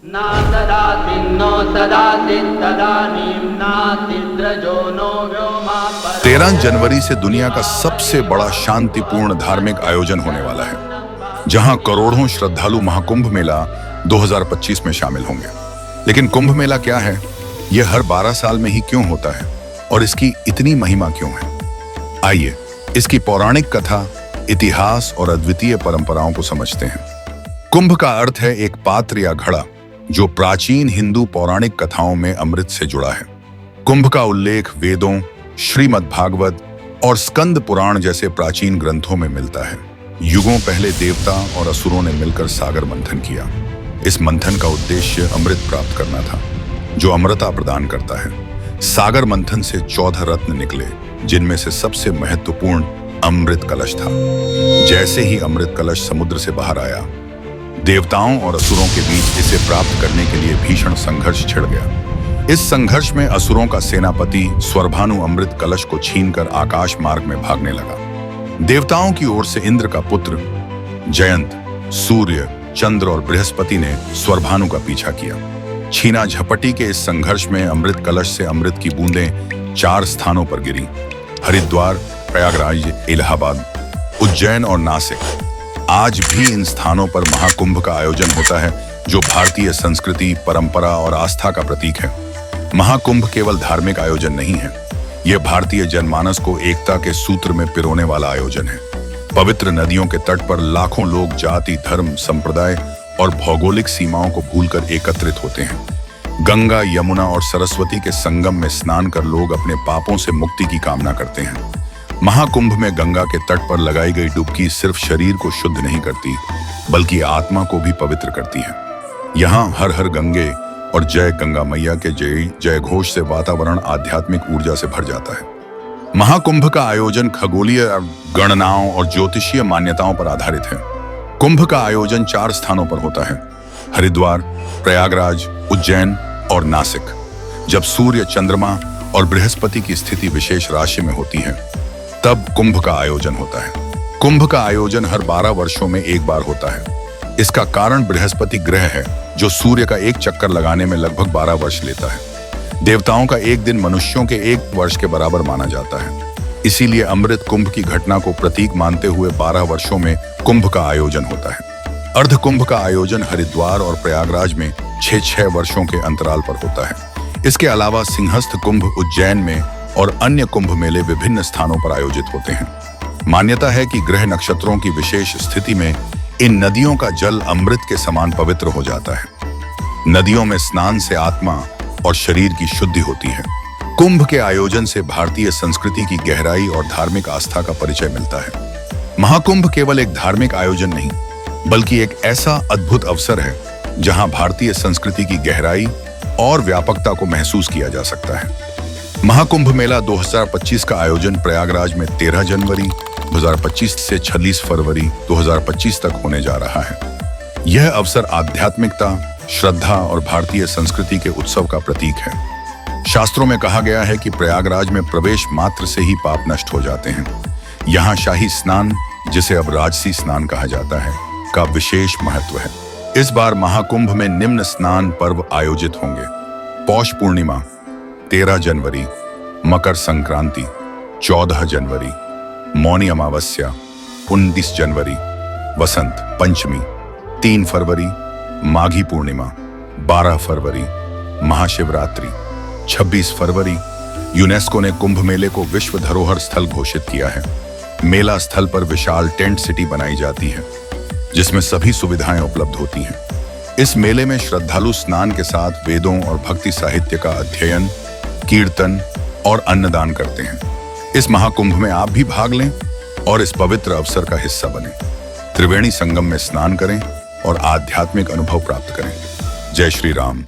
ना सदासिन्नो सदासित्तदानीं नासिद्रजो नो व्योमा पर। 13 जनवरी से दुनिया का सबसे बड़ा शांतिपूर्ण धार्मिक आयोजन होने वाला है, जहां करोड़ों श्रद्धालु महाकुंभ मेला 2025 में शामिल होंगे। लेकिन कुंभ मेला क्या है, यह हर 12 साल में ही क्यों होता है और इसकी इतनी महिमा क्यों है? आइए इसकी पौराणिक कथा, इतिहास और अद्वितीय परंपराओं को समझते हैं। कुंभ का अर्थ है एक पात्र या घड़ा, जो प्राचीन हिंदू पौराणिक कथाओं में अमृत से जुड़ा है। कुंभ का उल्लेख वेदों, श्रीमद् भागवत और स्कंद पुराण जैसे प्राचीन ग्रंथों में मिलता है। युगों पहले देवता और असुरों ने मिलकर सागर मंथन किया। इस मंथन का उद्देश्य अमृत प्राप्त करना था, जो अमृता प्रदान करता है। सागर मंथन से 14 रत्न निकले, जिनमें से सबसे महत्वपूर्ण अमृत कलश था। जैसे ही अमृत कलश समुद्र से बाहर आया, देवताओं और असुरों के बीच इसे प्राप्त करने के लिए भीषण संघर्ष छिड़ गया। इस संघर्ष में असुरों का सेनापति स्वरभानु अमृत कलश को छीनकर आकाश मार्ग में भागने लगा। देवताओं की ओर से इंद्र का पुत्र जयंत, सूर्य, चंद्र और बृहस्पति ने स्वरभानु का पीछा किया। छीना झपटी के इस संघर्ष में अमृत कलश से अमृत की बूंदें 4 स्थानों पर गिरी: हरिद्वार, प्रयागराज, इलाहाबाद, उज्जैन और नासिक। आज भी इन स्थानों पर महाकुंभ का आयोजन होता है, जो भारतीय संस्कृति, परंपरा और आस्था का प्रतीक है। महाकुंभ केवल धार्मिक आयोजन नहीं है, यह भारतीय जनमानस को एकता के सूत्र में पिरोने वाला आयोजन है। पवित्र नदियों के तट पर लाखों लोग जाति, धर्म, संप्रदाय और भौगोलिक सीमाओं को भूलकर एकत्रित होते हैं। गंगा, यमुना और सरस्वती के संगम में स्नान कर लोग अपने पापों से मुक्ति की कामना करते हैं। महाकुंभ में गंगा के तट पर लगाई गई डुबकी सिर्फ शरीर को शुद्ध नहीं करती, बल्कि आत्मा को भी पवित्र करती है। यहाँ हर हर गंगे और जय गंगा मैया के जय जय घोष से वातावरण आध्यात्मिक ऊर्जा से भर जाता है। महाकुंभ का आयोजन खगोलीय गणनाओं और ज्योतिषीय मान्यताओं पर आधारित है। कुंभ का आयोजन 4 स्थानों पर होता है: हरिद्वार, प्रयागराज, उज्जैन और नासिक। जब सूर्य, चंद्रमा और बृहस्पति की स्थिति विशेष राशि में होती है, तब कुंभ का आयोजन होता है। कुंभ का आयोजन हर 12 वर्षों में एक बार होता है। इसका कारण बृहस्पति ग्रह है, जो सूर्य का एक चक्कर लगाने में लगभग 12 वर्ष लेता है। देवताओं का एक दिन मनुष्यों के 1 वर्ष के बराबर माना जाता है। इसीलिए अमृत कुंभ की घटना को प्रतीक मानते हुए 12 वर्षों में कुंभ का आयोजन होता है। अर्ध कुंभ का आयोजन हरिद्वार और प्रयागराज में 6-6 वर्षों के अंतराल पर होता है। इसके अलावा सिंहस्थ कुंभ उज्जैन में और अन्य कुंभ मेले विभिन्न स्थानों पर आयोजित होते हैं। मान्यता है कि ग्रह नक्षत्रों की विशेष स्थिति में इन नदियों का जल अमृत के समान पवित्र हो जाता है। नदियों में स्नान से आत्मा और शरीर की शुद्धि होती है। कुंभ के आयोजन से भारतीय संस्कृति की गहराई और धार्मिक आस्था का परिचय मिलता है। महाकुंभ केवल एक धार्मिक आयोजन नहीं, बल्कि एक ऐसा अद्भुत अवसर है जहां भारतीय संस्कृति की गहराई और व्यापकता को महसूस किया जा सकता है। महाकुंभ मेला 2025 का आयोजन प्रयागराज में 13 जनवरी 2025 से 26 फरवरी 2025 तक होने जा रहा है। यह अवसर आध्यात्मिकता, श्रद्धा और भारतीय संस्कृति के उत्सव का प्रतीक है। शास्त्रों में कहा गया है कि प्रयागराज में प्रवेश मात्र से ही पाप नष्ट हो जाते हैं। यहाँ शाही स्नान, जिसे अब राजसी स्नान कहा जाता है, का विशेष महत्व है। इस बार महाकुंभ में निम्न स्नान पर्व आयोजित होंगे: पौष पूर्णिमा 13 जनवरी, मकर संक्रांति 14 जनवरी, मौनी अमावस्या 19 जनवरी, वसंत पंचमी 3 फरवरी, माघी पूर्णिमा 12 फरवरी, महाशिवरात्रि 26 फरवरी। यूनेस्को ने कुंभ मेले को विश्व धरोहर स्थल घोषित किया है। मेला स्थल पर विशाल टेंट सिटी बनाई जाती है, जिसमें सभी सुविधाएं उपलब्ध होती हैं। इस मेले में श्रद्धालु स्नान के साथ वेदों और भक्ति साहित्य का अध्ययन, कीर्तन और अन्नदान करते हैं। इस महाकुंभ में आप भी भाग लें और इस पवित्र अवसर का हिस्सा बनें। त्रिवेणी संगम में स्नान करें और आध्यात्मिक अनुभव प्राप्त करें। जय श्री राम।